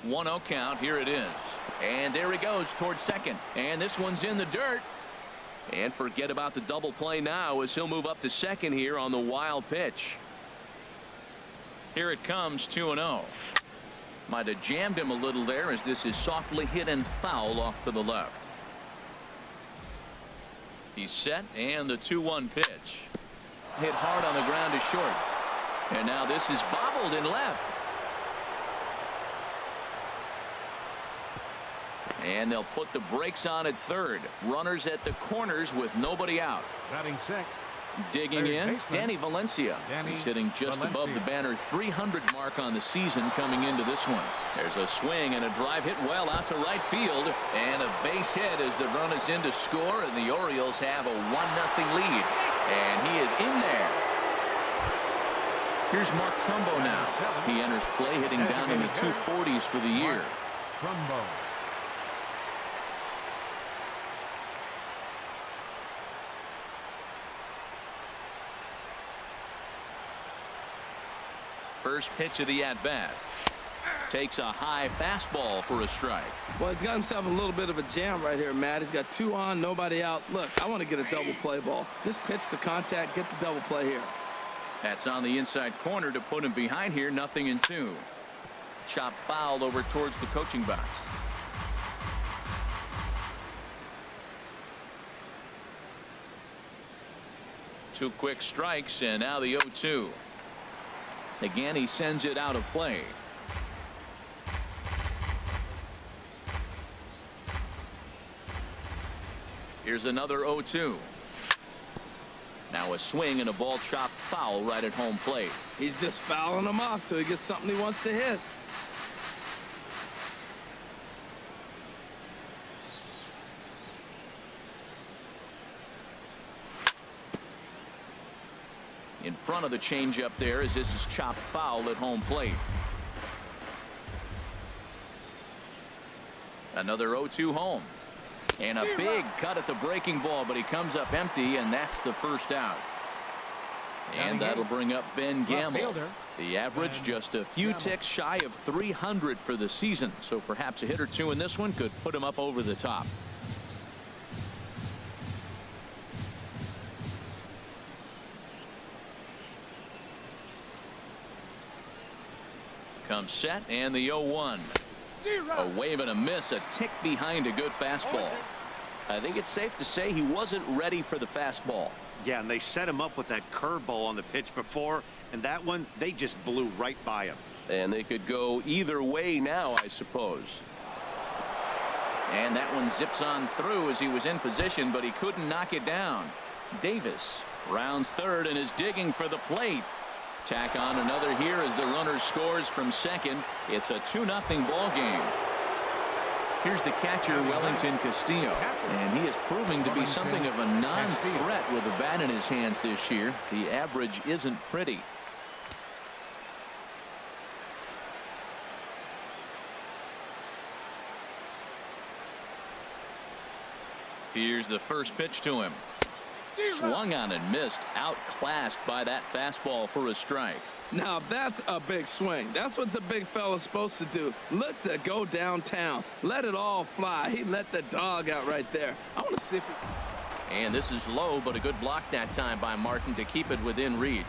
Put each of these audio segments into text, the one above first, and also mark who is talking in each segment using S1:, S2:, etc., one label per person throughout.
S1: 1-0 count. Here it is. And there he goes towards second. And this one's in the dirt. And forget about the double play now as he'll move up to second here on the wild pitch. Here it comes, 2-0. Might have jammed him a little there as this is softly hit and foul off to the left. He's set, and the 2-1 pitch. Hit hard on the ground to short. And now this is bobbled in left. And they'll put the brakes on at third. Runners at the corners with nobody out.
S2: Batting sixth.
S1: Digging in, Danny Valencia. He's hitting just above the banner 300 mark on the season coming into this one. There's a swing and a drive hit well out to right field. And a base hit as the run is in to score. And the Orioles have a 1-0 lead. And he is in there. Here's Mark Trumbo now. He enters play hitting down in the 240s for the year.
S2: Trumbo.
S1: First pitch of the at-bat. Takes a high fastball for a strike.
S3: Well, he's got himself a little bit of a jam right here, Matt. He's got 2 on, nobody out. Look, I want to get a double play ball. Just pitch the contact, get the double play here.
S1: That's on the inside corner to put him behind here. 0-2. Chop fouled over towards the coaching box. Two quick strikes, and now the 0-2. Again, he sends it out of play. Here's another 0-2. Now a swing and a ball chopped foul right at home plate.
S3: He's just fouling him off till he gets something he wants to hit.
S1: In front of the changeup there as this is chopped foul at home plate. Another 0-2 home. And a big cut at the breaking ball, but he comes up empty, and that's the first out. And that'll bring up Ben Gamble. The average just a few ticks shy of 300 for the season, so perhaps a hit or two in this one could put him up over the top. Comes set, and the 0-1. A wave and a miss, a tick behind a good fastball. I think it's safe to say he wasn't ready for the fastball.
S4: Yeah, and they set him up with that curveball on the pitch before, and that one, they just blew right by him.
S1: And they could go either way now, I suppose. And that one zips on through as he was in position, but he couldn't knock it down. Davis rounds third and is digging for the plate. Tack on another here as the runner scores from second. It's a 2-0 ball game. Here's the catcher, Wellington Castillo, and he is proving to be something of a non-threat with a bat in his hands this year. The average isn't pretty. Here's the first pitch to him. Swung on and missed, outclassed by that fastball for a strike.
S3: Now that's a big swing. That's what the big fella's supposed to do. Look to go downtown. Let it all fly. He let the dog out right there. I want to see if he...
S1: And this is low, but a good block that time by Martin to keep it within reach.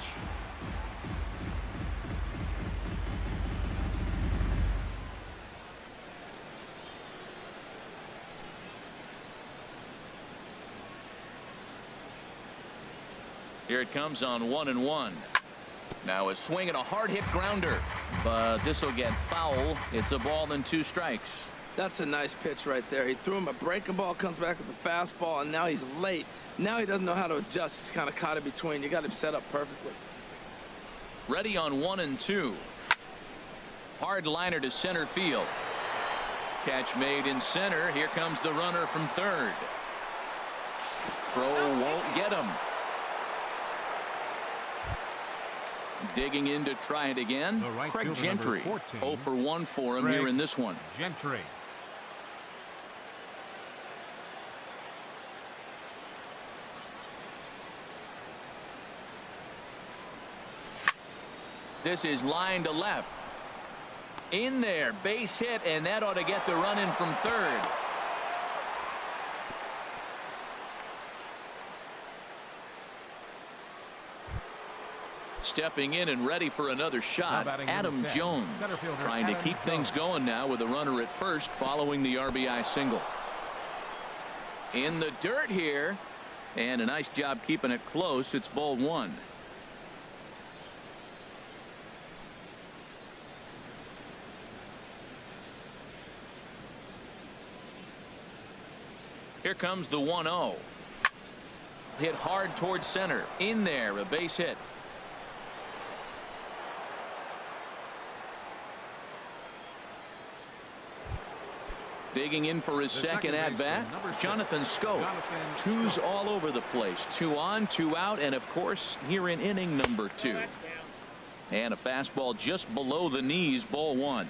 S1: Here it comes on 1-1. Now a swing and a hard hit grounder, but this will get foul. It's a ball and 2 strikes.
S3: That's a nice pitch right there. He threw him a breaking ball, comes back with the fastball, and now he's late. Now he doesn't know how to adjust. He's kind of caught in between. You got him set up perfectly.
S1: Ready on 1-2. Hard liner to center field. Catch made in center. Here comes the runner from third. Throw won't get him. Digging in to try it again. Craig Gentry. 0 for 1 for him here in this one.
S2: Gentry.
S1: This is line to left. In there, base hit, and that ought to get the run in from third. Stepping in and ready for another shot, Adam Jones, trying to keep things going now with a runner at first following the RBI single. In the dirt here, and a nice job keeping it close. It's ball one. Here comes the 1-0. Hit hard towards center. In there, a base hit. Digging in for his second at bat, Jonathan Schoop. Twos all over the place. 2 on, 2 out, and of course here in inning number 2. And a fastball just below the knees, ball 1.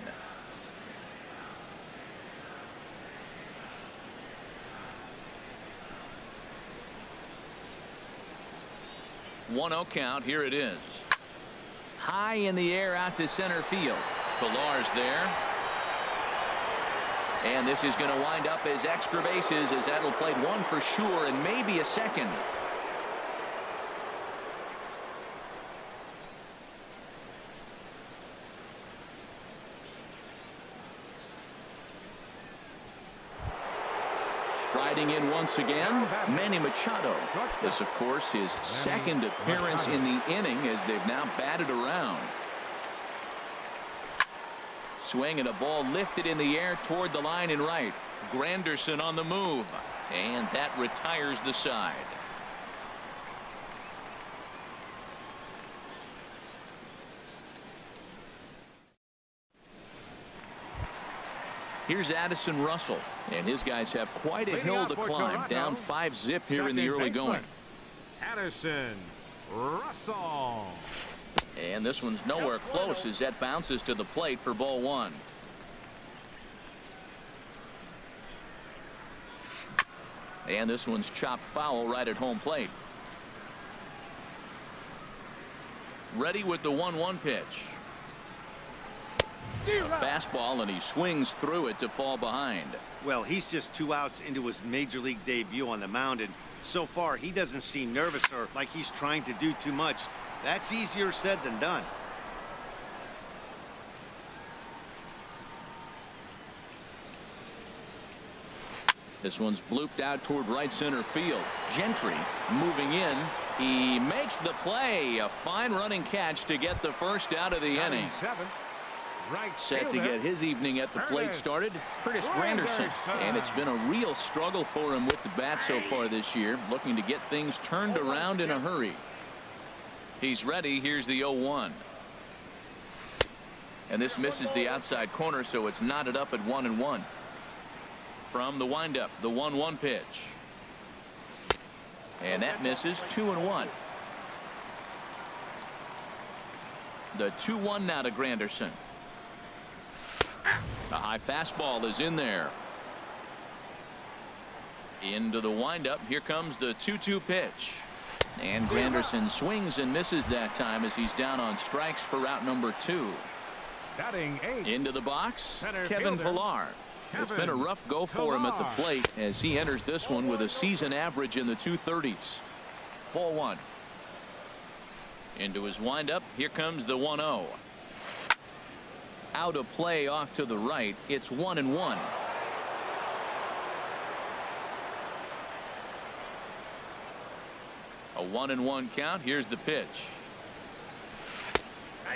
S1: 1-0 count. Here it is. High in the air out to center field. Pilar's there. And this is going to wind up as extra bases, as that'll play one for sure and maybe a second. Striding in once again, Manny Machado. This, of course, his second appearance in the inning as they've now batted around. Swing and a ball lifted in the air toward the line and right. Granderson on the move, and that retires the side. Here's Addison Russell, and his guys have quite a hill to climb. Down 5-zip here in the early going.
S2: Addison Russell.
S1: And this one's nowhere close as that bounces to the plate for ball 1. And this one's chopped foul right at home plate. Ready with the 1-1 pitch. Fastball, and he swings through it to fall behind.
S4: Well, he's just 2 outs into his major league debut on the mound, and so far he doesn't seem nervous or like he's trying to do too much. That's easier said than done.
S1: This one's blooped out toward right center field. Gentry moving in. He makes the play. A fine running catch to get the first out of the inning. Set to get his evening at the plate started, Curtis Granderson. And it's been a real struggle for him with the bat so far this year, looking to get things turned around in a hurry. He's ready. Here's the 0-1. And this misses the outside corner, so it's knotted up at 1-1. From the windup, the 1-1 pitch. And that misses. 2-1. The 2-1 now to Granderson. A high fastball is in there. Into the windup. Here comes the 2-2 pitch. And Granderson swings and misses that time as he's down on strikes for out number 2.
S2: Batting 8.
S1: Into the box,
S2: Center
S1: Kevin
S2: fielder,
S1: Pillar. It's been a rough go for him at the plate as he enters this one with a season average in the 230s. Ball 1. Into his windup. Here comes the 1-0. Out of play off to the right. It's 1-1. A 1-1 count. Here's the pitch.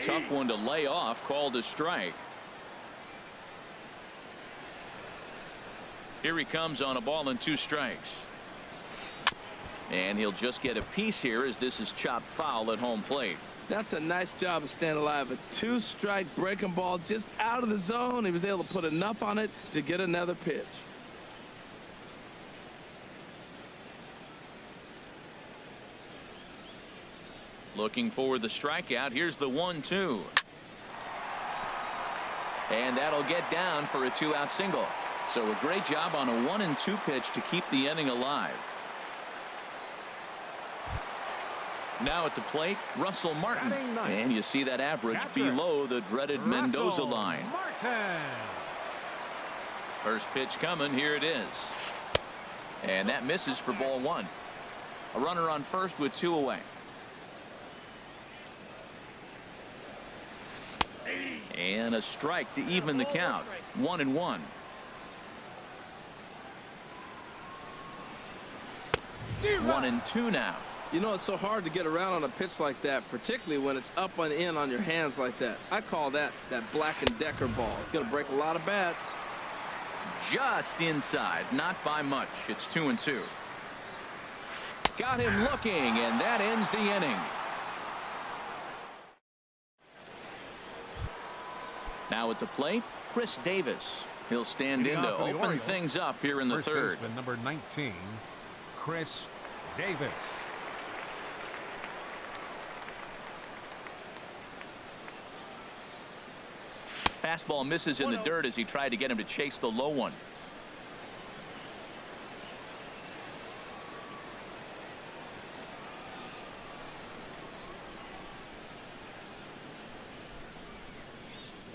S1: Tough one to lay off. Called a strike. Here he comes on a ball and 2 strikes. And he'll just get a piece here as this is chopped foul at home plate.
S3: That's a nice job of staying alive. A 2-strike breaking ball just out of the zone. He was able to put enough on it to get another pitch.
S1: Looking for the strikeout. Here's the 1-2. And that'll get down for a 2-out single. So a great job on a 1-2 pitch to keep the inning alive. Now at the plate, Russell Martin.
S2: Batting ninth.
S1: And you see that average
S2: Catcher,
S1: below the dreaded Mendoza
S2: Russell
S1: line.
S2: Martin.
S1: First pitch coming. Here it is. And that misses for ball one. A runner on first with 2 away. And a strike to even the count. 1-1. One and two now.
S3: You know, it's so hard to get around on a pitch like that, particularly when it's up and in on your hands like that. I call that Black & Decker ball. It's going to break a lot of bats.
S1: Just inside, not by much. It's 2-2. Got him looking, and that ends the inning. Now at the plate, Chris Davis. He'll stand in to open things up here in the third.
S2: First baseman number 19, Chris Davis.
S1: Fastball misses in the dirt as he tried to get him to chase the low one.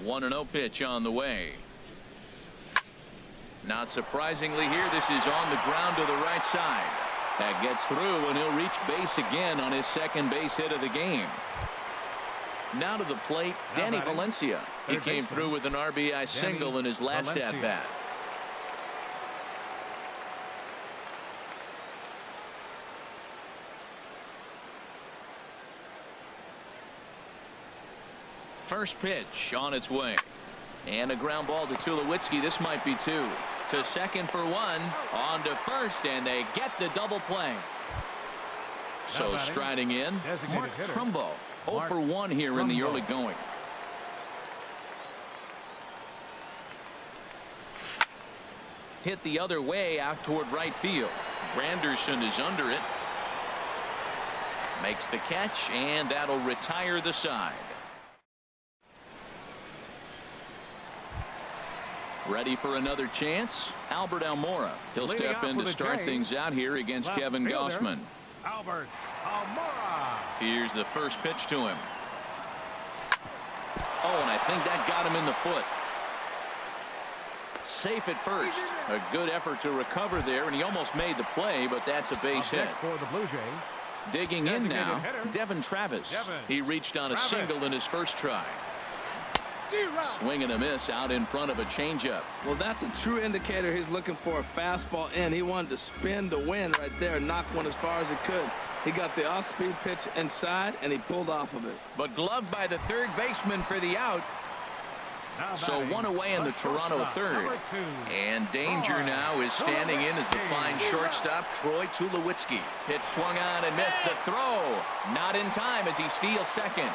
S1: One and 0 pitch on the way. Not surprisingly here, this is on the ground to the right side. That gets through, and he'll reach base again on his second base hit of the game. Now to the plate, Danny Valencia. He came through with an RBI single in his last at-bat. First pitch on its way. And a ground ball to Tulowitzki. This might be two. To second for one. On to first, and they get the double play. So striding in, Mark Trumbo. 0 for 1 here in the early going. Hit the other way out toward right field. Granderson is under it. Makes the catch, and that'll retire the side. Ready for another chance? Albert Almora. He'll step in to start things out here against Kevin Gausman.
S2: Albert Almora.
S1: Here's the first pitch to him. Oh, and I think that got him in the foot. Safe at first. A good effort to recover there, and he almost made the play, but that's a base hit.
S2: For the Blue Jays.
S1: Digging in now, Devin Travis. He reached on a single in his first try. Swing and a miss out in front of a changeup.
S3: Well, that's a true indicator he's looking for a fastball in. He wanted to spin to win right there, knock one as far as he could. He got the off-speed pitch inside, and he pulled off of it.
S1: But gloved by the third baseman for the out. So one away in the Toronto third. And danger now is standing in as the fine shortstop, Troy Tulowitzki. Pitch swung on and missed the throw. Not in time as he steals second.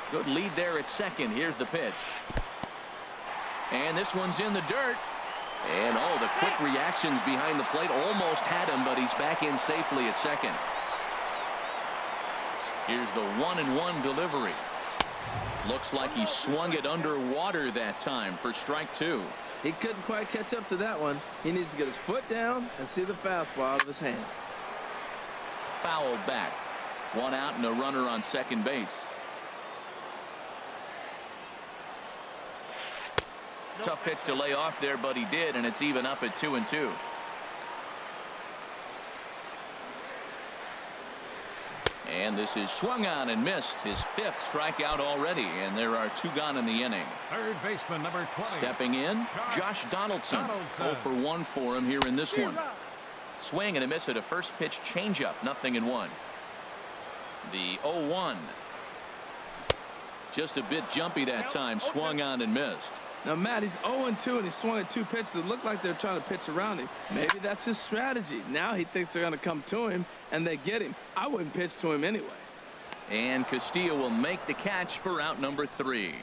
S1: Good lead there at second. Here's the pitch. And this one's in the dirt. And oh, the quick reactions behind the plate almost had him, but he's back in safely at second. Here's the 1-1 delivery. Looks like he swung it underwater that time for strike two.
S3: He couldn't quite catch up to that one. He needs to get his foot down and see the fastball out of his hand.
S1: Fouled back. One out and a runner on second base. Tough pitch to lay off there, but he did, and it's even up at 2-2. And this is swung on and missed. His fifth strikeout already, and there are two gone in the inning.
S2: Third baseman number 20.
S1: Stepping in, Josh Donaldson. 0 for 1 for him here in this one. Swing and a miss at a first pitch changeup. 0-1. The 0-1. Just a bit jumpy that time. Swung on and missed.
S3: Now, Matt, he's 0-2, and he swung at two pitches that look like they're trying to pitch around him. Maybe that's his strategy. Now he thinks they're going to come to him, and they get him. I wouldn't pitch to him anyway.
S1: And Castillo will make the catch for out number 3.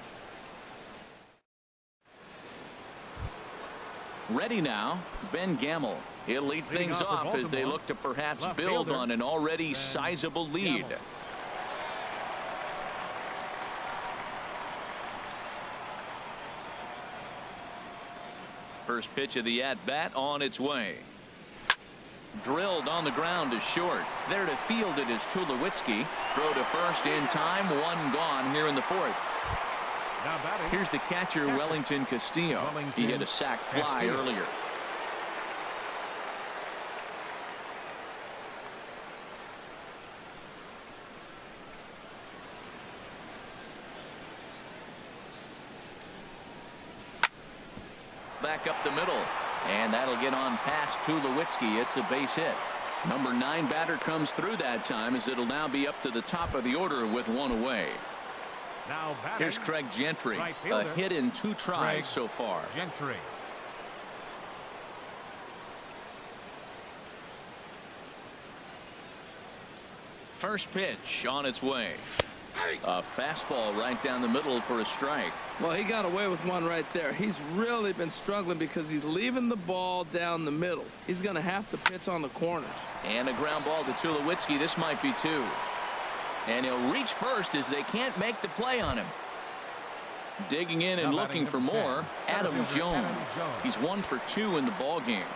S1: Ready now, Ben Gamel. He'll lead things off as they look to perhaps build on an already sizable lead. First pitch of the at-bat on its way. Drilled on the ground is short. There to field it is Tulowitzki. Throw to first in time. One gone here in the fourth.
S2: Now batting.
S1: Here's the catcher, Wellington Castillo. He hit a sac fly earlier. Back up the middle, and that'll get on past Tulowitzki. It's a base hit. Number 9 batter comes through that time, as it'll now be up to the top of the order with one away.
S2: Now batting.
S1: Here's Craig Gentry.
S2: Right
S1: A
S2: fielder.
S1: hit in 2 tries
S2: Craig
S1: so far.
S2: Gentry.
S1: First pitch on its way. A fastball right down the middle for a strike.
S3: Well, he got away with one right there. He's really been struggling because he's leaving the ball down the middle. He's going to have to pitch on the corners.
S1: And a ground ball to Tulowitzki. This might be 2. And he'll reach first as they can't make the play on him. Digging in and
S2: Now
S1: looking for
S2: batting number
S1: more,
S2: 10,
S1: Adam
S2: Adam
S1: Jones.
S2: Jones.
S1: He's 1 for 2 in the ball game.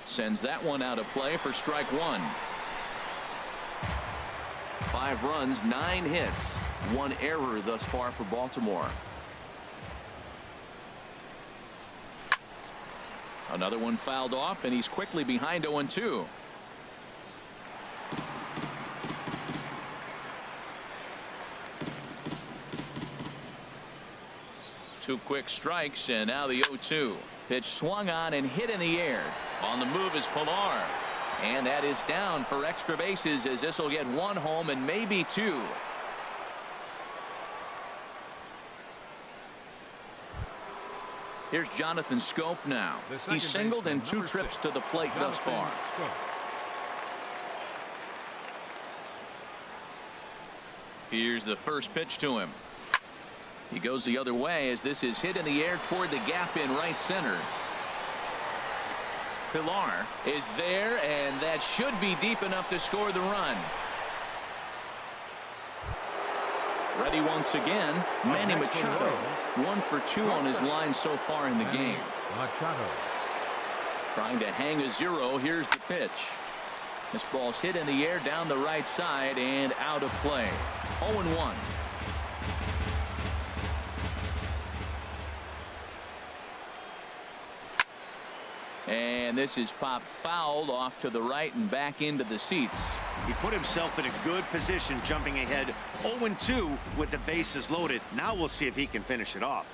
S1: Sends that one out of play for strike 1. 5 runs, 9 hits, 1 error thus far for Baltimore. Another one fouled off, and he's quickly behind 0-2. Two quick strikes, and now the 0-2. Pitch swung on and hit in the air. On the move is Pilar. And that is down for extra bases, as this will get 1 home and maybe 2. Here's Jonathan Scope now. He's singled in 2 trips to the plate thus far. Here's the first pitch to him. He goes the other way as this is hit in the air toward the gap in right center. Pilar is there, and that should be deep enough to score the run. Ready once again, Manny Machado. 1 for 2 on his line so far in the game.
S2: Machado.
S1: Trying to hang a 0. Here's the pitch. This ball's hit in the air down the right side and out of play. 0-1. And this is popped fouled off to the right and back into the seats.
S4: He put himself in a good position, jumping ahead 0-2 with the bases loaded. Now we'll see if he can finish it off.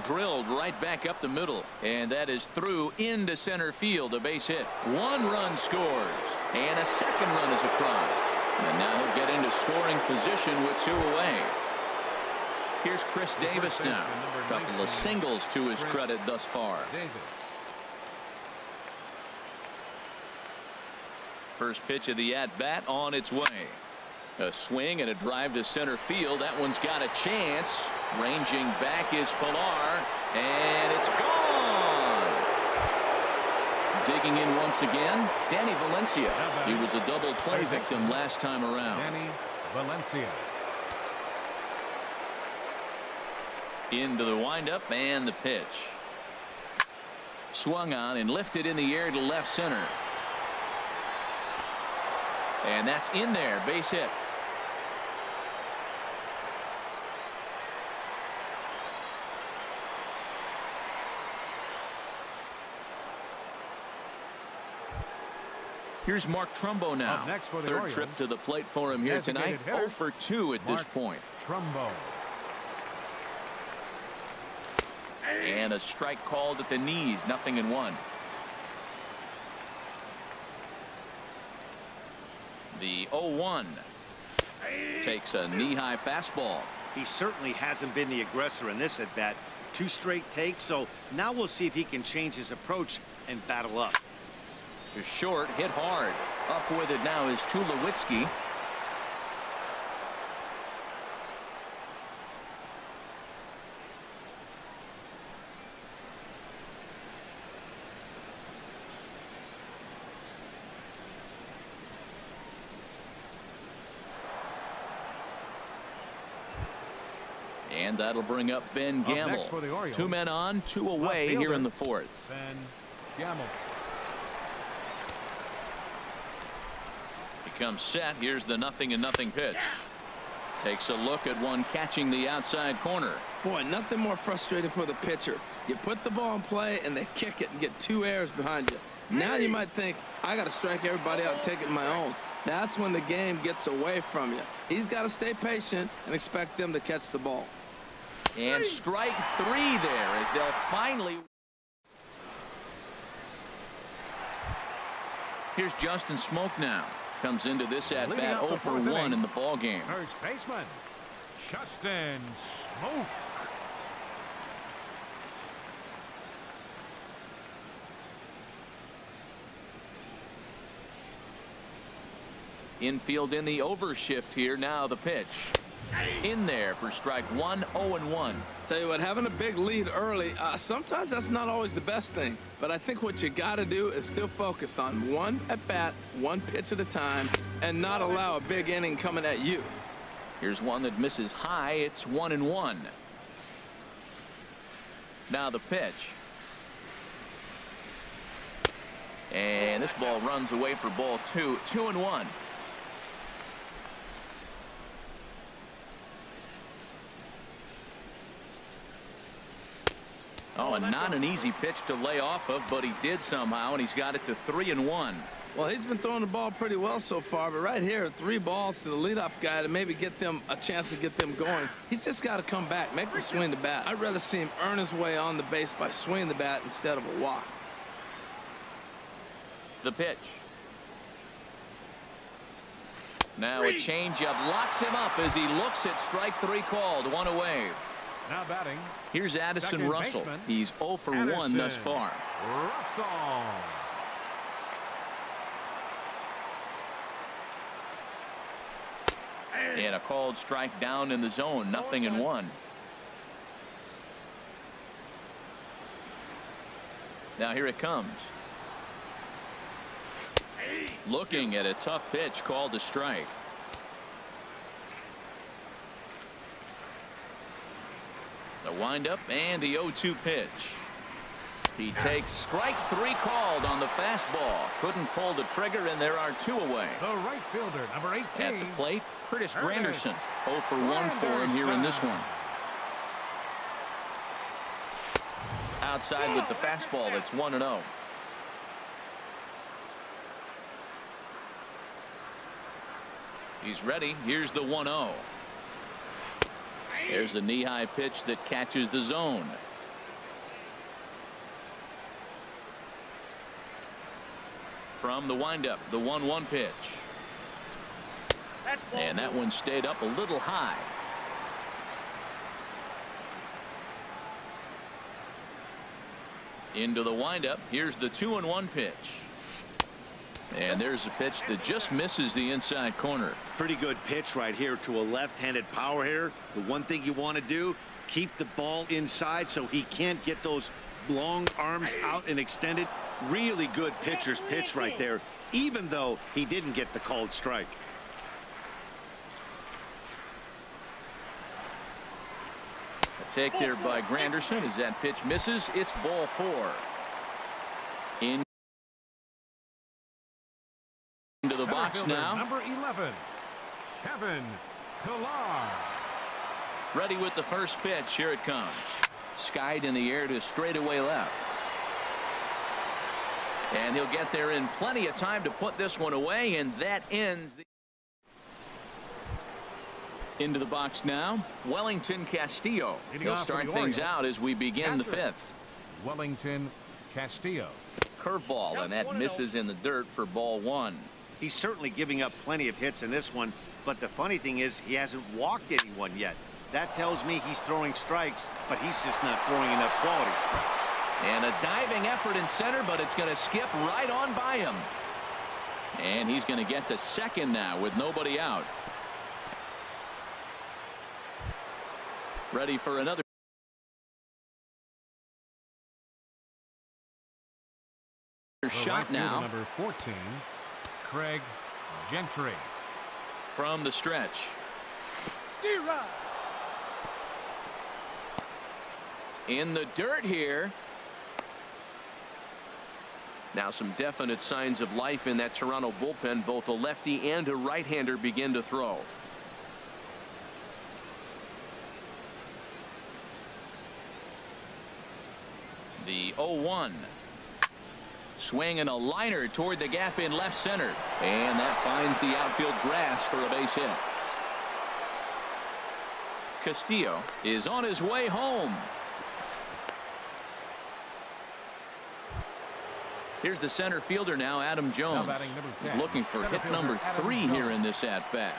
S1: Drilled right back up the middle, and that is through into center field. A base hit. 1 run scores, and a 2nd run is across. And now he'll get into scoring position with 2 away. Here's Chris Davis now. A couple of singles to his credit thus far. First pitch of the at-bat on its way. A swing and a drive to center field. That one's got a chance. Ranging back is Pilar, and it's gone. Digging in once again, Danny Valencia. He was a double play victim last time around.
S2: Danny Valencia.
S1: Into the windup and the pitch. Swung on and lifted in the air to left center. And that's in there. Base hit. Here's Mark Trumbo now.
S2: Up next for the
S1: 3rd
S2: Orioles.
S1: trip to the plate for him here tonight.
S2: Designated hitter,
S1: 0 for 2 at this
S2: Mark
S1: point.
S2: Trumbo.
S1: And a strike called at the knees. 0-1. The 0-1 takes a knee-high fastball.
S4: He certainly hasn't been the aggressor in this at bat. 2 straight takes, so now we'll see if he can change his approach and battle up.
S1: To short, hit hard. Up with it now is Tulowitzki. And that'll bring up Ben Gamble.
S2: for the Orioles,
S1: 2 men on, 2 away here in the 4th.
S2: Ben Gamble.
S1: He comes set. Here's the 0-0 pitch. Takes a look at one catching the outside corner.
S3: Boy, nothing more frustrating for the pitcher. You put the ball in play and they kick it and get 2 errors behind you. Now you might think, I got to strike everybody out and take it my own. That's when the game gets away from you. He's got to stay patient and expect them to catch the ball.
S1: And strike 3 there as they'll finally. Here's Justin Smoke now. Comes into this at bat 0 for 1 in the ball game.
S2: First baseman, Justin Smoke.
S1: Infield in the overshift here. Now the pitch. In there for strike 1, 0-1.
S3: Tell you what, having a big lead early, sometimes that's not always the best thing. But I think what you got to do is still focus on one at bat, one pitch at a time, and not allow a big inning coming at you.
S1: Here's one that misses high. It's 1-1. Now the pitch. And this ball runs away for ball 2, 2-1. Oh, and not an easy pitch to lay off of, but he did somehow, and he's got it to 3-1.
S3: Well, he's been throwing the ball pretty well so far, but right here, 3 balls to the leadoff guy to maybe get them a chance to get them going. He's just got to come back, make him swing the bat. I'd rather see him earn his way on the base by swinging the bat instead of a walk.
S1: The pitch. Now a changeup locks him up as he looks at strike 3 called. 1 away.
S2: Now batting.
S1: Here's Addison
S2: second
S1: Russell.
S2: baseman,
S1: He's 0 for 1 thus
S2: Addison
S1: far.
S2: Russell.
S1: And a called strike down in the zone. 0-1. Now here it comes. Looking at a tough pitch called a strike. The windup and the 0-2 pitch. He takes strike 3 called on the fastball. Couldn't pull the trigger, and there are 2 away.
S2: The right fielder, number 18.
S1: At the plate, Curtis Granderson. 0 for 1 for him here in this one. Outside with the fastball. That's 1-0. He's ready. Here's the 1-0. There's a knee-high pitch that catches the zone. From the windup, the 1-1 pitch. And that one stayed up a little high. Into the windup. Here's the 2-1 pitch. And there's a pitch that just misses the inside corner.
S4: Pretty good pitch right here to a left-handed power hitter. The one thing you want to do, keep the ball inside so he can't get those long arms out and extended. Really good pitcher's pitch right there, even though he didn't get the called strike.
S1: A take there by Granderson as that pitch misses. It's ball 4. Into the box now.
S2: Number 11, Kevin Pillar.
S1: Ready with the first pitch. Here it comes. Skied in the air to straightaway left. And he'll get there in plenty of time to put this one away, and that ends the. Into the box now, Wellington Castillo. He'll start things out as we begin the 5th.
S2: Wellington Castillo.
S1: Curveball, and that misses in the dirt for ball 1.
S4: He's certainly giving up plenty of hits in this one, but the funny thing is he hasn't walked anyone yet. That tells me he's throwing strikes, but he's just not throwing enough quality strikes.
S1: And a diving effort in center, but it's going to skip right on by him. And he's going to get to second now with nobody out. Ready for another shot
S2: right
S1: now.
S2: Number 14, Craig Gentry.
S1: From the stretch. in the dirt here. Now some definite signs of life in that Toronto bullpen. Both a lefty and a right-hander begin to throw. The 0-1. Swing and a liner toward the gap in left center. And that finds the outfield grass for a base hit. Castillo is on his way home. Here's the center fielder now, Adam Jones. He's looking for hit number 3 here in this at-bat.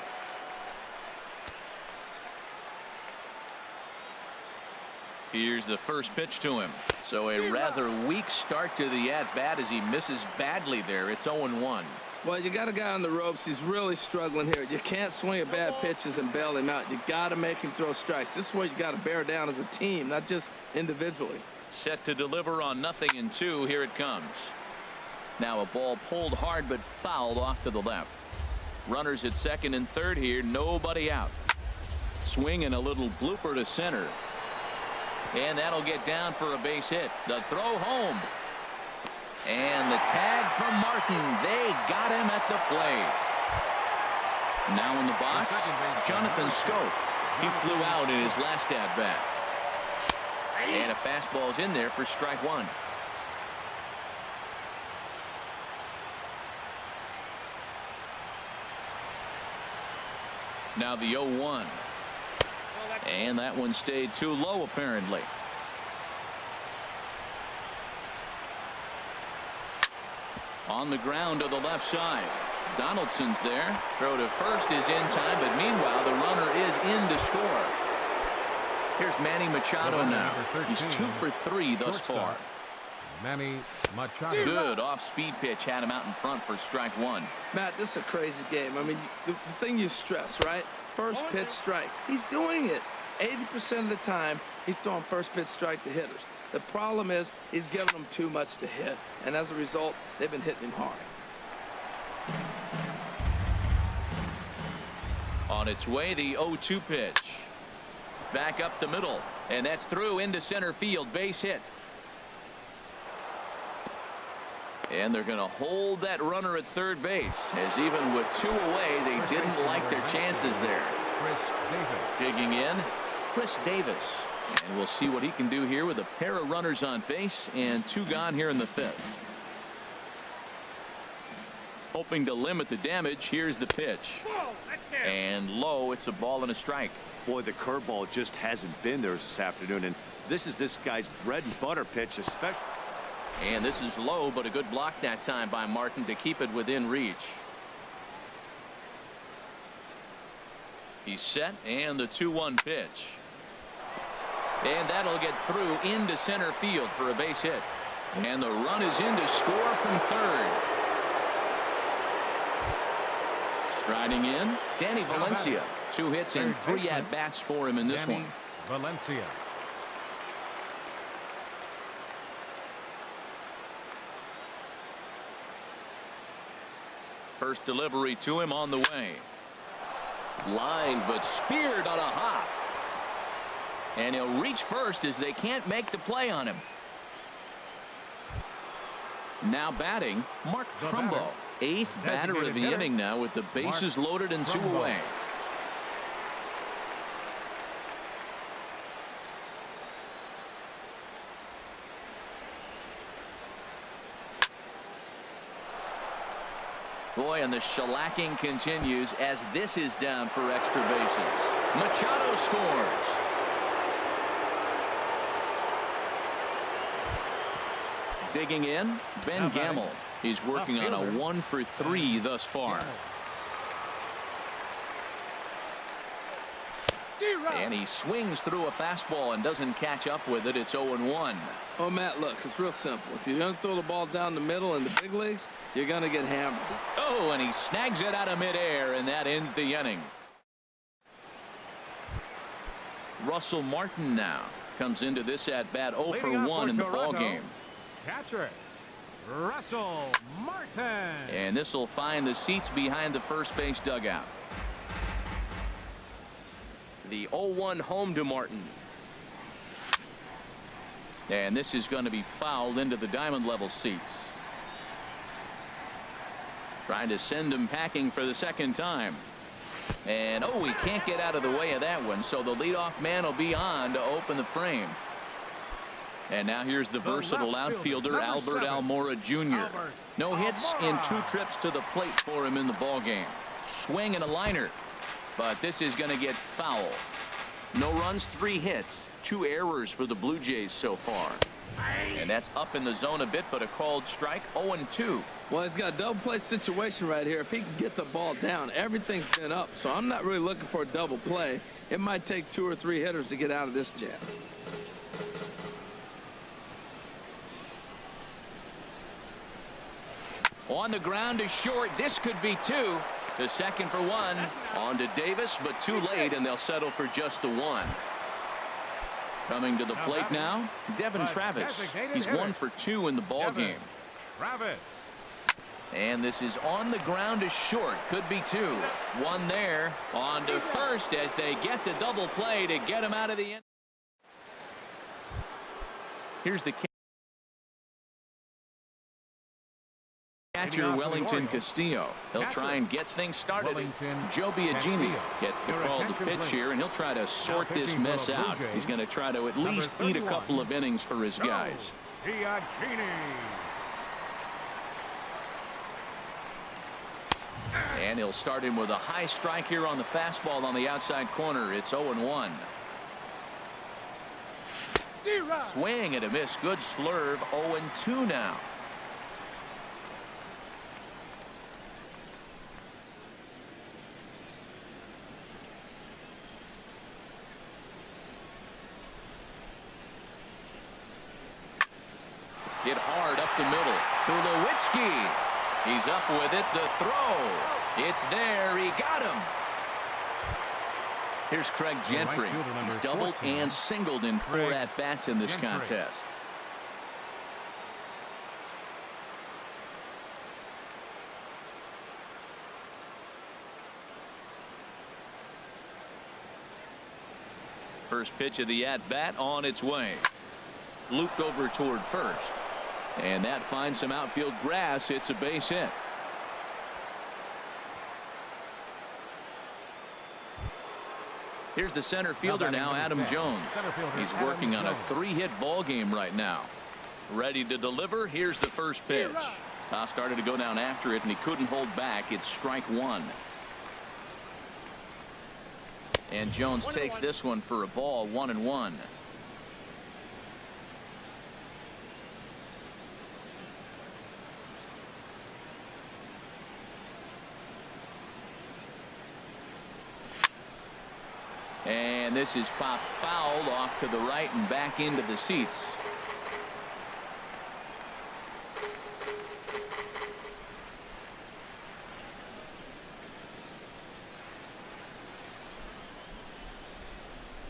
S1: Here's the first pitch to him. So a rather weak start to the at-bat as he misses badly there. It's 0-1.
S3: Well, you got a guy on the ropes. He's really struggling here. You can't swing at bad pitches and bail him out. You got to make him throw strikes. This is where you got to bear down as a team, not just individually.
S1: Set to deliver on 0-2. Here it comes. Now a ball pulled hard but fouled off to the left. Runners at second and third here. Nobody out. Swing and a little blooper to center. And that'll get down for a base hit. The throw home. And the tag from Martin. They got him at the plate. Now in the box, Jonathan Scope. He flew out in his last at-bat. And a fastball's in there for strike 1. Now the 0-1. And that one stayed too low apparently. On the ground to the left side. Donaldson's there. Throw to first is in time, but meanwhile the runner is in to score. Here's Manny Machado now. He's 2 for 3 thus far.
S2: Manny Machado.
S1: Good off-speed pitch had him out in front for strike 1.
S3: Matt, this is a crazy game. I mean, the thing you stress, right? First pitch strikes. He's doing it. 80% of the time, he's throwing first pitch strike to hitters. The problem is he's giving them too much to hit, and as a result, they've been hitting him hard.
S1: On its way, the 0-2 pitch. Back up the middle, and that's through into center field. Base hit. And they're going to hold that runner at third base, as even with 2 away, they didn't like their chances there. Digging in, Chris Davis. And we'll see what he can do here with a pair of runners on base and 2 gone here in the 5th. Hoping to limit the damage. Here's the pitch. And low. It's a ball and a strike.
S4: Boy, the curveball just hasn't been there this afternoon, and this is this guy's bread and butter pitch, especially.
S1: And this is low, but a good block that time by Martin to keep it within reach. He's set, and the 2-1 pitch. And that'll get through into center field for a base hit. And the run is in to score from third. Striding in, Danny Valencia. 2 hits and 3 at-bats for him in this one.
S2: Valencia.
S1: First delivery to him on the way. Line, but speared on a hop. And he'll reach first as they can't make the play on him. Now batting, Mark Trumbo. 8th batter of the inning now with the bases loaded and 2 away. Boy, and the shellacking continues as this is down for extra bases. Machado scores. Digging in, Ben Gamel. He's working on a 1 for 3 thus far. And he swings through a fastball and doesn't catch up with it. It's 0-1.
S3: Oh, Matt, look, it's real simple. If you're going to throw the ball down the middle in the big leagues, you're going to get hammered.
S1: Oh, and he snags it out of midair, and that ends the inning. Russell Martin now comes into this at-bat 0 for 1 in the ballgame.
S2: Catcher, Russell Martin.
S1: And this will find the seats behind the first base dugout. The 0-1 home to Martin. And this is going to be fouled into the diamond level seats. Trying to send him packing for the second time. And oh, he can't get out of the way of that one, so the leadoff man will be on to open the frame. And now here's the versatile outfielder Albert Almora Jr. No hits in 2 trips to the plate for him in the ballgame. Swing and a liner, but this is going to get foul. No runs, 3 hits, 2 errors for the Blue Jays so far. And that's up in the zone a bit, but a called strike. 0-2.
S3: Well, he's got a double play situation right here. If he can get the ball down, everything's been up. So I'm not really looking for a double play. It might take 2 or 3 hitters to get out of this jam.
S1: On the ground to short. This could be 2. The second for 1. On to Davis, but too late, and they'll settle for just the 1. Coming to the plate now, Devin Travis. He's 1 for 2 in the ball game. And this is on the ground to short. Could be 2. 1 there. On to first as they get the double play to get him out of the end. Here's the catcher, Wellington Castillo. He'll try and get things started. Joe Biagini gets the call to pitch here, and he'll try to sort this mess out. He's going to try to at least eat a couple of innings for his guys. And he'll start him with a high strike here on the fastball on the outside corner. It's 0-1. Swing and a miss. Good slurve. 0-2 now. Hit hard up the middle. Tulowitzki. He's up with it. The throw. It's there. He got him. Here's Craig Gentry. He's doubled and singled in 4 at-bats in this contest. First pitch of the at-bat on its way. Looped over toward first. And that finds some outfield grass. It's a base hit. Here's the center fielder now, Adam Jones. He's working on a 3-hit ball game right now. Ready to deliver. Here's the first pitch. Started to go down after it, and he couldn't hold back. It's strike 1. And Jones takes this one for a ball. 1-1. And this is popped fouled off to the right and back into the seats.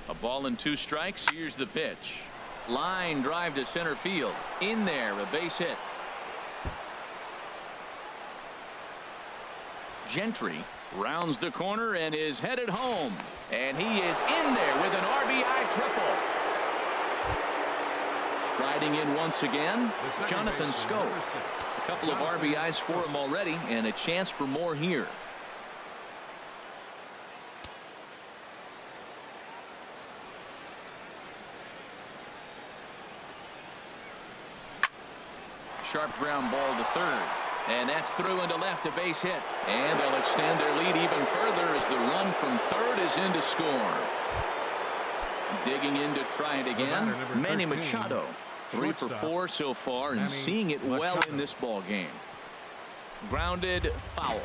S1: A ball and 2 strikes. Here's the pitch. Line drive to center field. In there, a base hit. Gentry rounds the corner and is headed home. And he is in there with an RBI triple. Striding in once again, Jonathan Schoop. A couple of RBIs for him already, and a chance for more here. Sharp ground ball to third. And that's through into left, a base hit. And they'll extend their lead even further as the run from third is in to score. Digging in to try it again, Manny Machado. 3 for 4 so far and seeing it well in this ball game. Grounded, foul.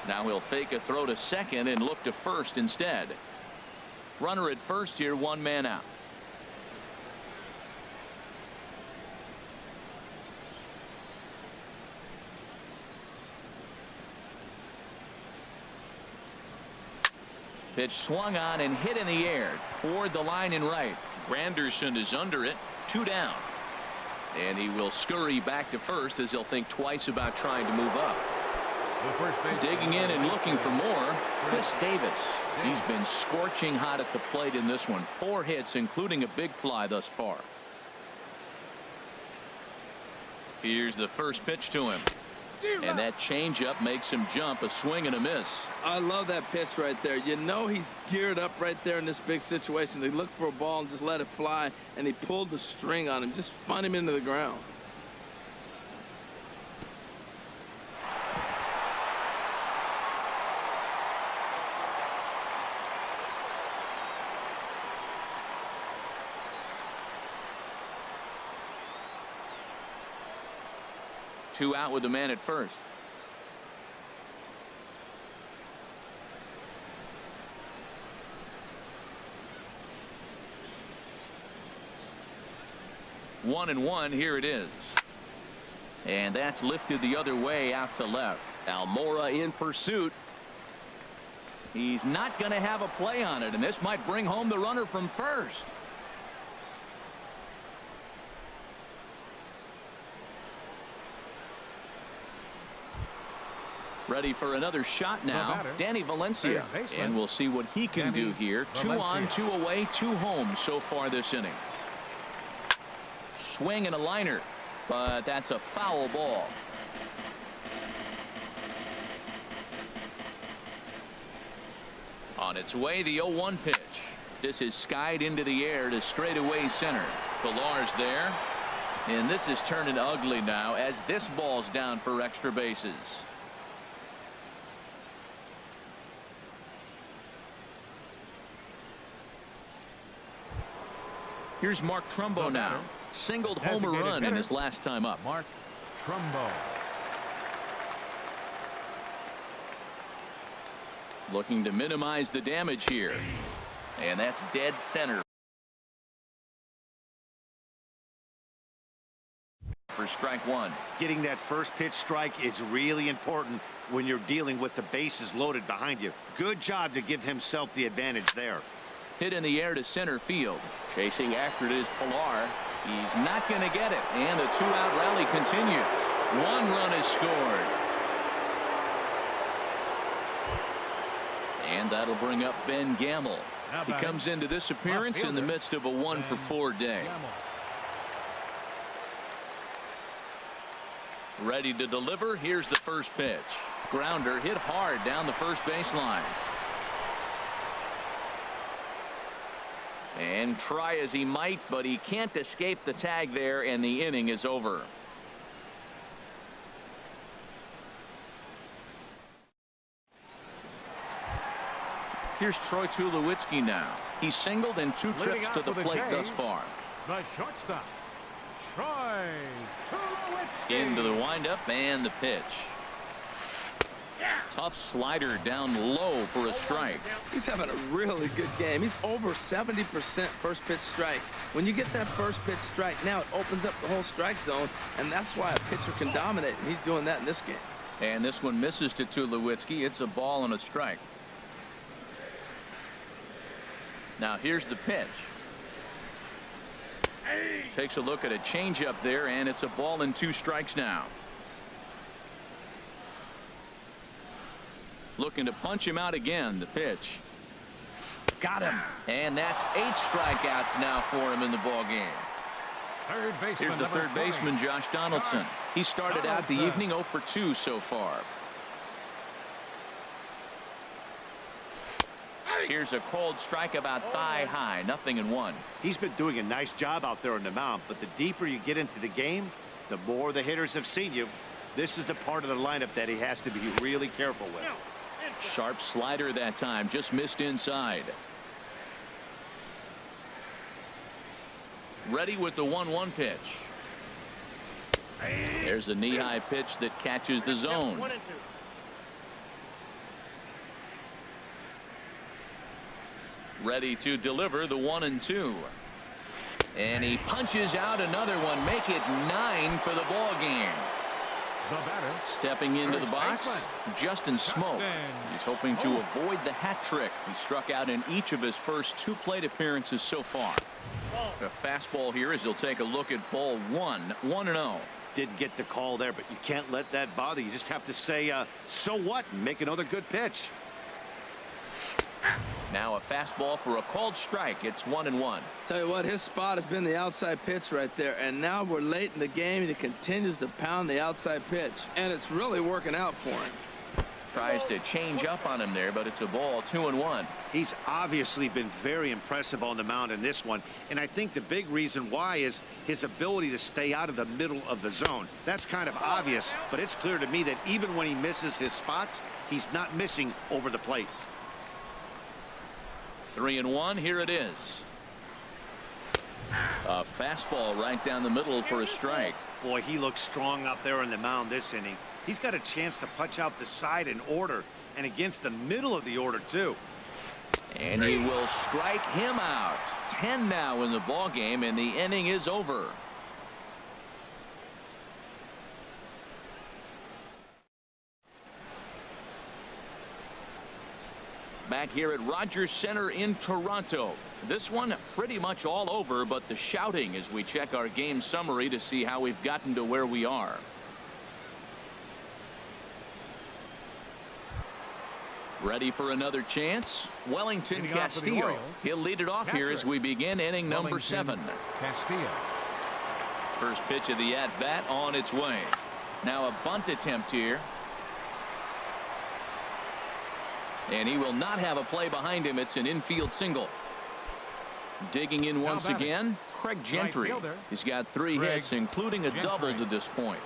S1: Now he'll fake a throw to second and look to first instead. Runner at first here, 1 man out. Pitch swung on and hit in the air toward the line and right. Granderson is under it. 2 down. And he will scurry back to first as he'll think twice about trying to move up.
S2: The first base.
S1: Digging in and looking for more, Chris Davis. He's been scorching hot at the plate in this one. 4 hits, including a big fly thus far. Here's the first pitch to him. And that changeup makes him jump. A swing and a miss.
S3: I love that pitch right there. You know he's geared up right there in this big situation. They look for a ball and just let it fly, and he pulled the string on him. Just spun him into the ground.
S1: Two out with the man at first. One and one. Here it is. And that's lifted the other way out to left. Almora in pursuit. He's not going to have a play on it, and this might bring home the runner from first. Ready for another shot now. Danny Valencia. And we'll see what he can do here. 2 on, 2 away, 2 home so far this inning. Swing and a liner, but that's a foul ball. On its way, the 0-1 pitch. This is skied into the air to straightaway center. Pilar's there. And this is turning ugly now as this ball's down for extra bases. Here's Mark Trumbo now. Singled home a run in his last time up.
S2: Mark Trumbo.
S1: Looking to minimize the damage here. And that's dead center. For strike one.
S4: Getting that first pitch strike is really important when you're dealing with the bases loaded behind you. Good job to give himself the advantage there.
S1: Hit in the air to center field. Chasing after it is Pilar. He's not going to get it. And the 2-out rally continues. 1 run is scored. And that'll bring up Ben Gamble. He comes into this appearance in the midst of a 1-for-4 day. Ready to deliver. Here's the first pitch. Grounder hit hard down the first baseline. And try as he might, but he can't escape the tag there, and the inning is over. Here's Troy Tulowitzki now. He's singled in 2 trips to the plate thus far.
S2: The shortstop, Troy Tulowitzki.
S1: Into the windup and the pitch. Tough slider down low for a strike.
S3: He's having a really good game. He's over 70% first pitch strike. When you get that first pitch strike, now it opens up the whole strike zone, and that's why a pitcher can dominate. And he's doing that in this game.
S1: And this one misses to Tulowitzki. It's a ball and a strike. Now here's the pitch. Takes a look at a changeup there, and it's a ball and 2 strikes now. Looking to punch him out again. The pitch. Got him. And that's 8 strikeouts now for him in the ball game. Here's the third baseman, Josh Donaldson. He started out the evening 0 for 2 so far. Here's a cold strike about thigh high. 0-1.
S4: He's been doing a nice job out there on the mound, but the deeper you get into the game, the more the hitters have seen you. This is the part of the lineup that he has to be really careful with.
S1: Sharp slider that time, just missed inside. Ready with the 1-1 pitch. There's a knee-high pitch that catches the zone. Ready to deliver the 1-2. And he punches out another one. Make it 9 for the ball game. Stepping into the box, Justin Smoke. He's hoping to avoid the hat trick. He struck out in each of his first 2 plate appearances so far. A fastball here as he'll take a look at ball 1. 1-0.
S4: didn't get the call there, but you can't let that bother you. Just have to say, so what, and make another good pitch.
S1: Now a fastball for a called strike. It's 1-1.
S3: Tell you what, his spot has been the outside pitch right there, and now we're late in the game and he continues to pound the outside pitch, and it's really working out for him.
S1: Tries to change up on him there, but it's a ball. 2-1.
S4: He's obviously been very impressive on the mound in this one, and I think the big reason why is his ability to stay out of the middle of the zone. That's kind of obvious, but it's clear to me that even when he misses his spots, he's not missing over the plate.
S1: 3-1. Here it is. A fastball right down the middle for a strike.
S4: Boy, he looks strong out there on the mound this inning. He's got a chance to punch out the side in order, and against the middle of the order too.
S1: And he will strike him out. 10 now in the ball game, and the inning is over. Back here at Rogers Center in Toronto. This one pretty much all over, but the shouting as we check our game summary to see how we've gotten to where we are. Ready for another chance? Wellington Castillo. He'll lead it off here as we begin inning number 7.
S2: Castillo.
S1: First pitch of the at-bat on its way. Now a bunt attempt here. And he will not have a play behind him. It's an infield single. Digging in once again, Craig Gentry. He's got 3 hits, including a double to this point.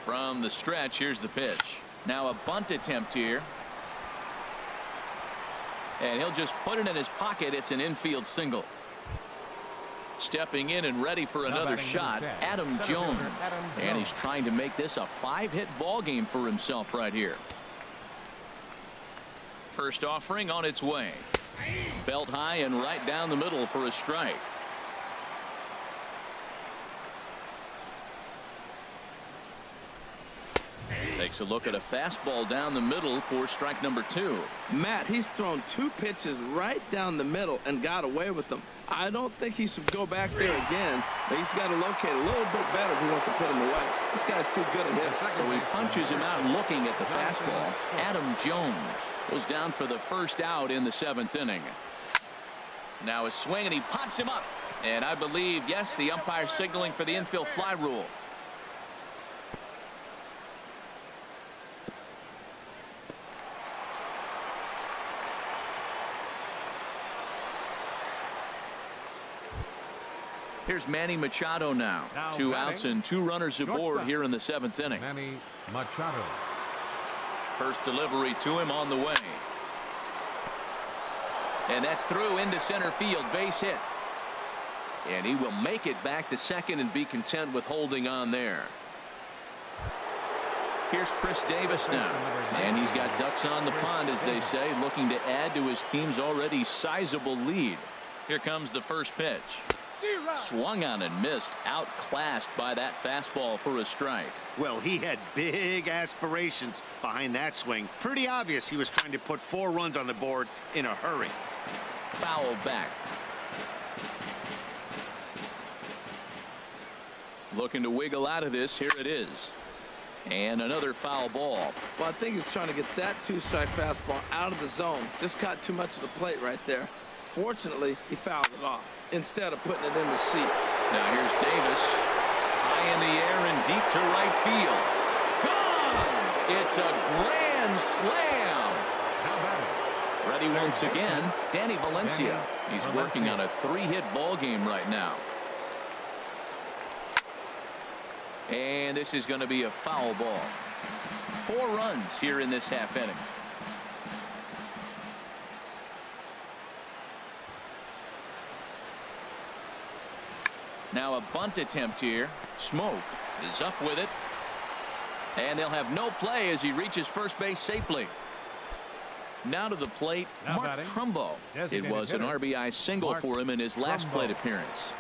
S1: From the stretch, here's the pitch. Now a bunt attempt here. And he'll just put it in his pocket. It's an infield single. Stepping in and ready for another shot, Adam Jones. And he's trying to make this a 5-hit ball game for himself right here. First offering on its way. Belt high and right down the middle for a strike. Takes a look at a fastball down the middle for strike number 2.
S3: Matt, he's thrown 2 pitches right down the middle and got away with them. I don't think he should go back there again, but he's got to locate a little bit better if he wants to put him away. This guy's too good a hitter.
S1: So he punches him out looking at the fastball. Adam Jones goes down for the first out in the 7th inning. Now a swing, and he pops him up. And I believe, yes, the umpire signaling for the infield fly rule. Here's Manny Machado now. 2 outs and 2 runners aboard here in the 7th inning.
S2: Manny Machado.
S1: First delivery to him on the way. And that's through into center field, base hit. And he will make it back to second and be content with holding on there. Here's Chris Davis now. And he's got ducks on the pond, as they say, looking to add to his team's already sizable lead. Here comes the first pitch. Swung on and missed, outclassed by that fastball for a strike.
S4: Well, he had big aspirations behind that swing. Pretty obvious he was trying to put 4 runs on the board in a hurry.
S1: Foul back. Looking to wiggle out of this. Here it is. And another foul ball.
S3: Well, I think he's trying to get that 2-strike fastball out of the zone. Just caught too much of the plate right there. Fortunately, he fouled it off instead of putting it in the seats.
S1: Now here's Davis. High in the air and deep to right field. Gone! It's a grand slam.
S2: How about it?
S1: Ready once again, Danny Valencia. He's working on a 3-hit ball game right now. And this is going to be a foul ball. 4 runs here in this half inning. Now a bunt attempt here. Smoke is up with it. And they'll have no play as he reaches first base safely. Now to the plate, Mark Trumbo. It was an RBI single for him in his last plate appearance.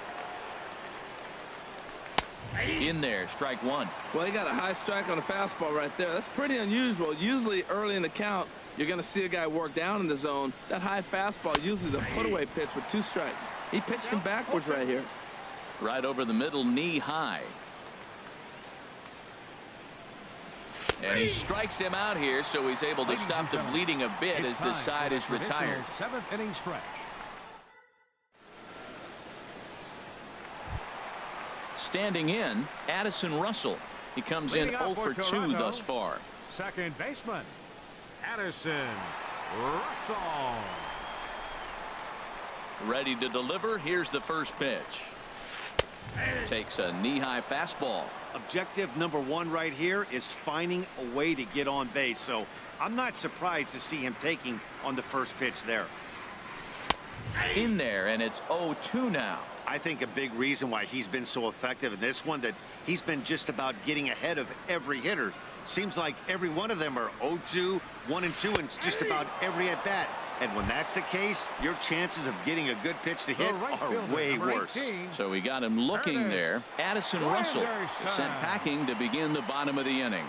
S1: In there, strike 1.
S3: Well, he got a high strike on a fastball right there. That's pretty unusual. Usually early in the count, you're going to see a guy work down in the zone. That high fastball, usually the put-away pitch with 2 strikes. He pitched him backwards right here.
S1: Right over the middle, knee high. And he strikes him out here, so he's able to
S2: Ladies
S1: stop
S2: and
S1: the
S2: gentlemen,
S1: bleeding a bit
S2: it's
S1: as the
S2: time
S1: side
S2: for
S1: is
S2: the traditional
S1: retired.
S2: 7th inning stretch.
S1: Standing in, Addison Russell. He comes in
S2: Leading
S1: 0
S2: off
S1: for
S2: for
S1: 2
S2: Toronto,
S1: thus far.
S2: Second baseman, Addison Russell.
S1: Ready to deliver. Here's the first pitch. Takes a knee-high fastball.
S4: Objective number one right here is finding a way to get on base. So I'm not surprised to see him taking on the first pitch there.
S1: In there, and it's 0-2 now.
S4: I think a big reason why he's been so effective in this one, that he's been just about getting ahead of every hitter. Seems like every one of them are 0-2, 1-2, and it's just about every at bat. And when that's the case, your chances of getting a good pitch to hit are way worse.
S1: So we got him looking there. Addison Russell is sent packing to begin the bottom of the inning.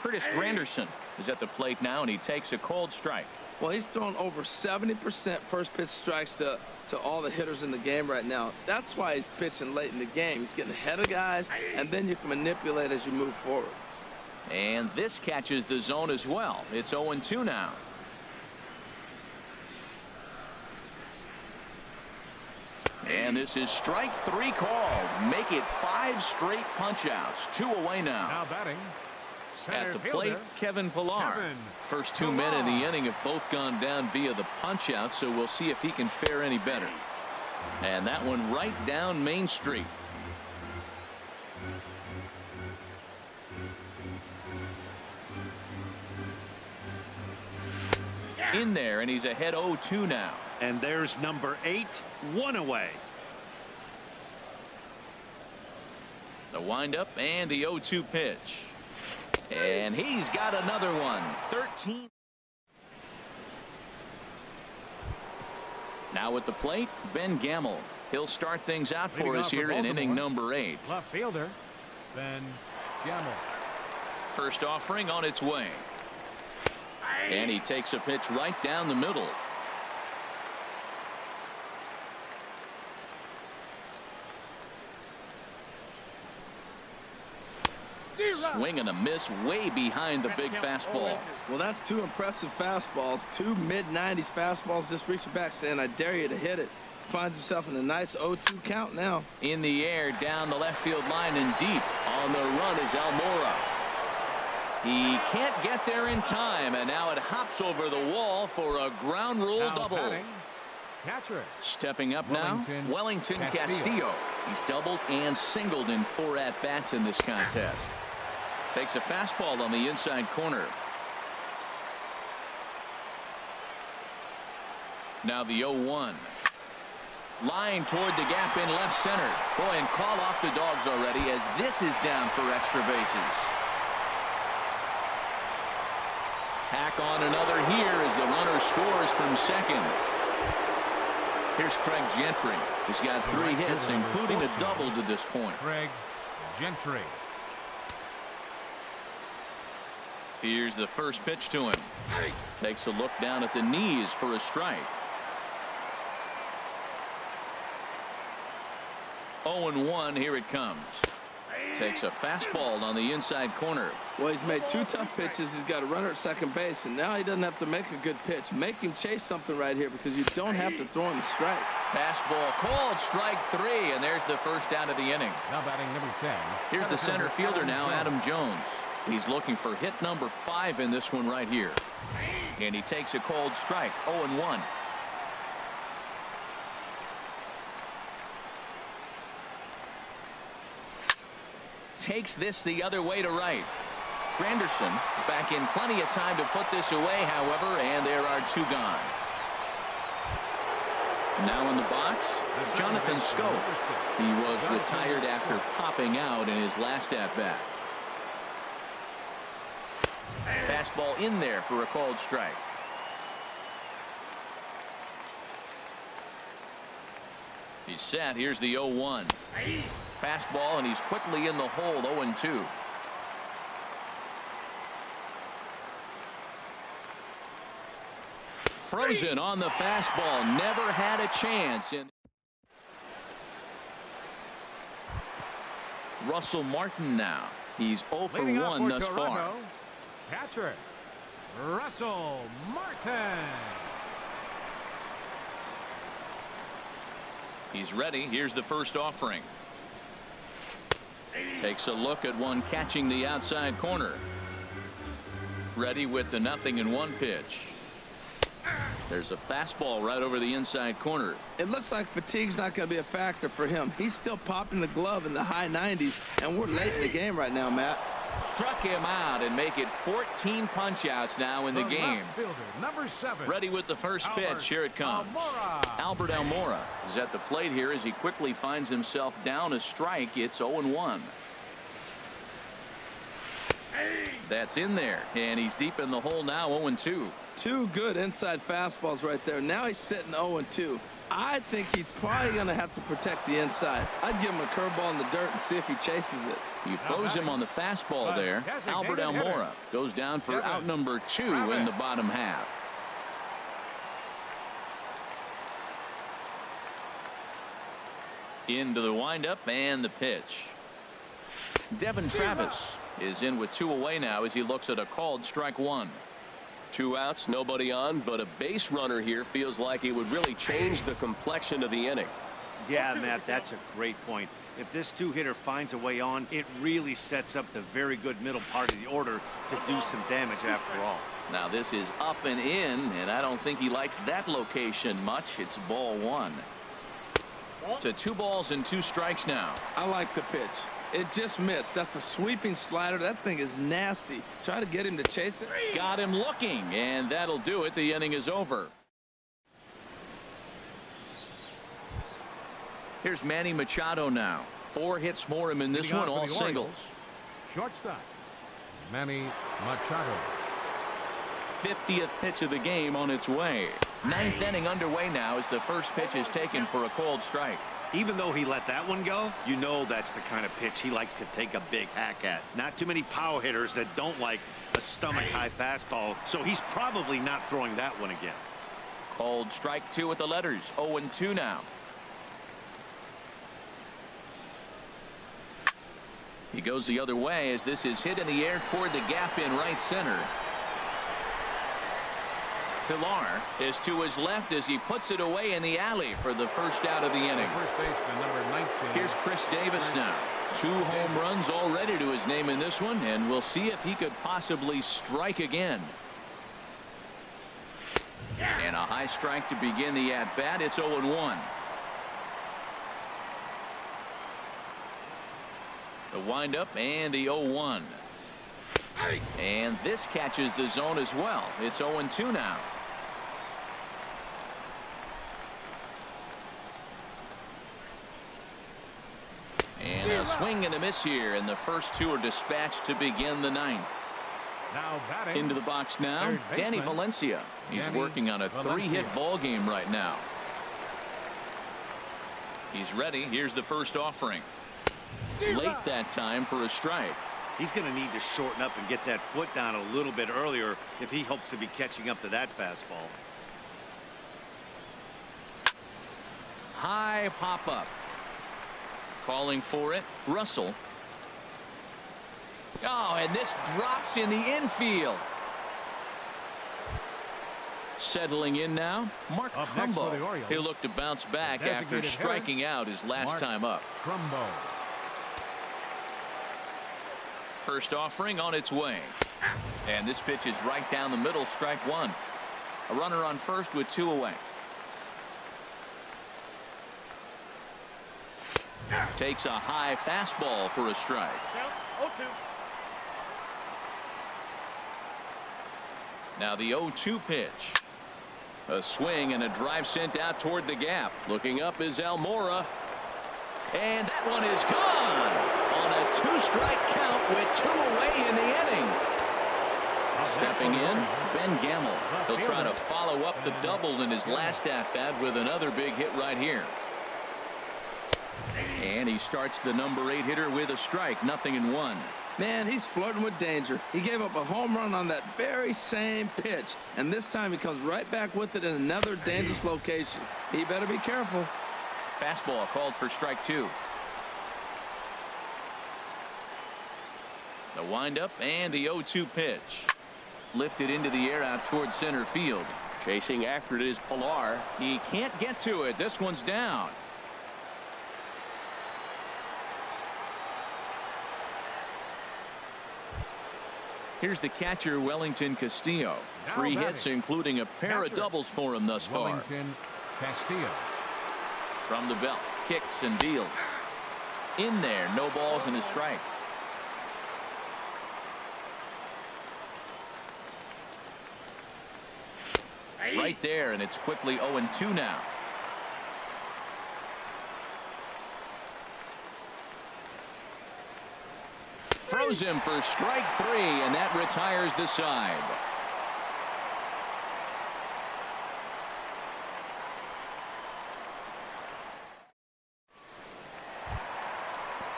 S1: Curtis Granderson is at the plate now, and he takes a cold strike.
S3: Well, he's thrown over 70% first pitch strikes to all the hitters in the game right now. That's why he's pitching late in the game. He's getting ahead of guys, and then you can manipulate as you move forward.
S1: And this catches the zone as well. It's 0-2 now. And this is strike 3 called. Make it 5 straight punch-outs. 2 away now.
S2: Now batting,
S1: At the plate, Kevin Pillar. First 2 men in the inning have both gone down via the punch-out, so we'll see if he can fare any better. And that one right down Main Street. In there, and he's ahead 0-2 now.
S4: And there's number 8, 1 away.
S1: The windup and the 0-2 pitch. And he's got another one. 13. Now at the plate, Ben Gamble. He'll start things out for us here in inning number 8.
S2: Left fielder, Ben Gamble.
S1: First offering on its way. And he takes a pitch right down the middle. Swing and a miss way behind the big fastball.
S3: Well, that's 2 impressive fastballs. 2 mid-90s fastballs just reaching back saying, I dare you to hit it. Finds himself in a nice 0-2 count now.
S1: In the air, down the left field line and deep. On the run is Almora. He can't get there in time, and now it hops over the wall for a ground rule double.
S2: Batting, catcher.
S1: Stepping up now, Wellington Castillo. He's doubled and singled in 4 at-bats in this contest. Takes a fastball on the inside corner. Now the 0-1. Line toward the gap in left center. Boy, and call off the Dogs already as this is down for extra bases. Tack on another here as the runner scores from second. Here's Craig Gentry. He's got 3 hits, including a double to this point.
S2: Craig Gentry.
S1: Here's the first pitch to him. Takes a look down at the knees for a strike. 0-1, here it comes. Takes a fastball on the inside corner.
S3: Well, he's made 2 tough pitches. He's got a runner at second base, and now he doesn't have to make a good pitch. Make him chase something right here because you don't have to throw him a strike.
S1: Fastball called, strike 3, and there's the first out of the inning.
S2: Now batting number 10.
S1: Here's the center fielder now, Adam Jones. He's looking for hit number 5 in this one right here. And he takes a cold strike. 0-1. Takes this the other way to right. Granderson back in plenty of time to put this away, however, and there are 2 gone. Now in the box, Jonathan Scope. He was retired after popping out in his last at-bat. Fastball in there for a called strike. He's set. Here's the 0-1. Fastball, and he's quickly in the hole. 0-2. Frozen on the fastball. Never had a chance. Russell Martin now. He's 0 for
S2: Leading off
S1: 1
S2: for
S1: thus far.
S2: Toronto, catcher Russell Martin.
S1: He's ready. Here's the first offering. Takes a look at one catching the outside corner. Ready with the 0-1 pitch. There's a fastball right over the inside corner.
S3: It looks like fatigue's not going to be a factor for him. He's still popping the glove in the high 90s, and we're late in the game right now, Matt.
S1: Struck him out and make it 14 punch-outs now in the game.
S2: Left fielder, number 7.
S1: Ready with the first pitch. Here it comes.
S2: Almora.
S1: Albert Almora is at the plate here as he quickly finds himself down a strike. It's 0-1. That's in there, and he's deep in the hole now. 0-2.
S3: Two good inside fastballs right there. Now he's sitting 0-2. I think he's probably going to have to protect the inside. I'd give him a curveball in the dirt and see if he chases it.
S1: He throws him on the fastball there. Albert Almora goes down for out number 2 in the bottom half. Into the windup and the pitch. Devin Travis is in with 2 away now as he looks at a called strike 1.
S5: 2 outs, nobody on, but a base runner here feels like it would really change the complexion of the inning.
S4: Yeah, Matt, that's a great point. If this 2-hitter finds a way on, it really sets up the very good middle part of the order to do some damage after all.
S1: Now this is up and in, and I don't think he likes that location much. It's ball 1. To 2 balls and 2 strikes now.
S3: I like the pitch. It just missed. That's a sweeping slider. That thing is nasty. Try to get him to chase it.
S1: Got him looking, and that'll do it. The inning is over. Here's Manny Machado now. 4 hits for him in this one, all singles.
S2: Shortstop Manny Machado.
S1: 50th pitch of the game on its way. 9th inning underway now as the first pitch is taken for a called strike.
S4: Even though he let that one go, you know that's the kind of pitch he likes to take a big hack at. Not too many power hitters that don't like a stomach-high fastball, so he's probably not throwing that one again.
S1: Called strike 2 with the letters. 0-2 now. He goes the other way as this is hit in the air toward the gap in right center. Pilar is to his left as he puts it away in the alley for the first out of the inning.
S2: First baseman number 19.
S1: Here's Chris Davis now. 2 home runs already to his name in this one, and we'll see if he could possibly strike again. And a high strike to begin the at-bat. It's 0-1. The windup and the 0-1. And this catches the zone as well. It's 0-2 now. And a swing and a miss here, and the first 2 are dispatched to begin the 9th.
S2: Now batting.
S1: Into the box now, Danny Valencia. He's working on a 3-hit ball game right now. He's ready. Here's the first offering. Late that time for a strike.
S4: He's going to need to shorten up and get that foot down a little bit earlier if he hopes to be catching up to that fastball.
S1: High pop up. Calling for it, Russell. Oh, and this drops in the infield. Settling in now, Mark Trumbo. He'll look to bounce back after striking out his last time up.
S2: Trumbo.
S1: First offering on its way. And this pitch is right down the middle, strike 1. A runner on first with 2 away. Takes a high fastball for a strike. Now the 0-2 pitch. A swing and a drive sent out toward the gap. Looking up is Almora. And that one is gone on a 2-strike count with 2 away in the inning. Stepping in, Ben Gamble. He'll try to follow up the double in his last at-bat with another big hit right here. And he starts the number 8 hitter with a strike. 0-1.
S3: Man, he's flirting with danger. He gave up a home run on that very same pitch, and this time he comes right back with it in another dangerous location. He better be careful.
S1: Fastball called for strike 2. The windup and the 0-2 pitch. Lifted into the air out towards center field.
S5: Chasing after it is Pilar.
S1: He can't get to it. This one's down. Here's the catcher, Wellington Castillo.
S2: Now
S1: 3
S2: batting.
S1: hits, including a pair of
S2: Catcher.
S1: doubles for him thus far.
S2: Wellington Castillo.
S1: From the belt, kicks and deals. In there, no balls and a strike. Right there, and it's quickly 0-2 now. Throws him for strike 3, and that retires the side.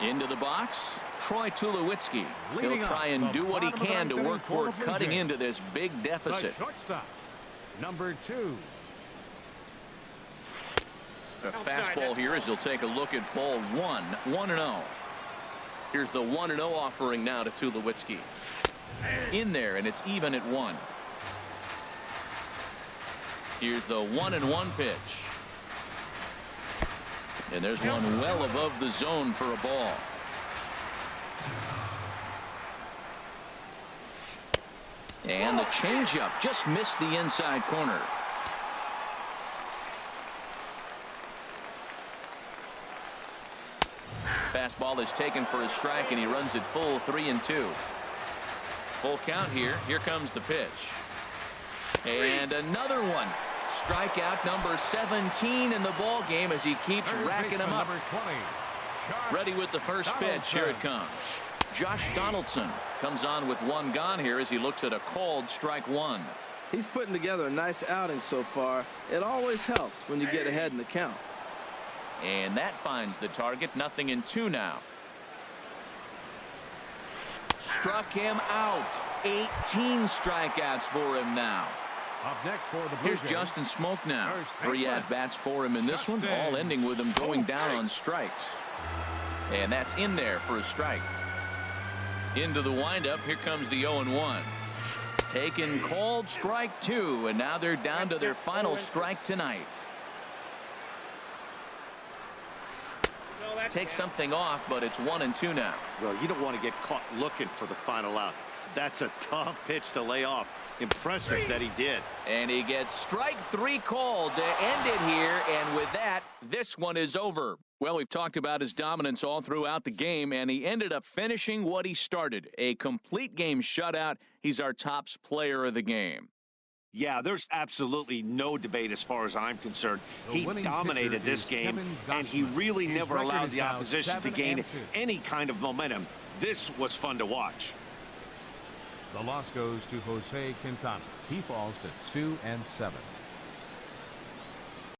S1: Into the box, Troy Tulowitzki. He'll
S2: Leading
S1: try
S2: up
S1: and
S2: the
S1: do what he
S2: bottom of the
S1: can to
S2: ninth
S1: work
S2: inning for
S1: toward
S2: the Blue
S1: cutting
S2: Jays.
S1: into this big
S2: The
S1: deficit.
S2: shortstop, number 2.
S1: A fastball here as he'll take a look at ball 1, 1-0. Here's the 1-0 offering now to Tulowitzki. In there, and it's even at 1. Here's the 1-1 pitch. And there's one well above the zone for a ball. And the changeup just missed the inside corner. Fastball is taken for a strike, and he runs it full 3-2. Full count here. Here comes the pitch. And another one. Strikeout number 17 in the ball game as he keeps racking them up.
S2: Number 20.
S1: Ready with the first pitch. Here it comes. Josh Donaldson comes on with 1 gone here as he looks at a called strike 1.
S3: He's putting together a nice outing so far. It always helps when you get ahead in the count.
S1: And that finds the target. 0-2 now. Struck him out. 18 strikeouts for him now.
S2: Up next for the Blue
S1: Here's
S2: Jays.
S1: Justin Smoke now.
S2: First
S1: 3
S2: baseman.
S1: at-bats for him in this one, all ending with him going down on strikes. And that's in there for a strike. Into the windup. Here comes the 0-1. Taken, called strike 2, and now they're down to their final strike tonight. Take something off, but it's 1-2 now.
S4: Well, you don't want to get caught looking for the final out. That's a tough pitch to lay off. Impressive that he did.
S1: And he gets strike 3 called to end it here, and with that, this one is over. Well, we've talked about his dominance all throughout the game, and he ended up finishing what he started. A complete game shutout. He's our top player of the game.
S4: Yeah, there's absolutely no debate as far as I'm concerned.
S2: The
S4: He
S2: winning
S4: dominated
S2: pitcher
S4: this
S2: is
S4: game,
S2: Kevin
S4: and he
S2: Gausman.
S4: really
S2: His
S4: never
S2: record
S4: allowed
S2: is
S4: the
S2: now
S4: opposition to
S2: 7-2.
S4: gain any kind of momentum. This was fun to watch.
S2: The loss goes to Jose Quintana. He falls to 2-7.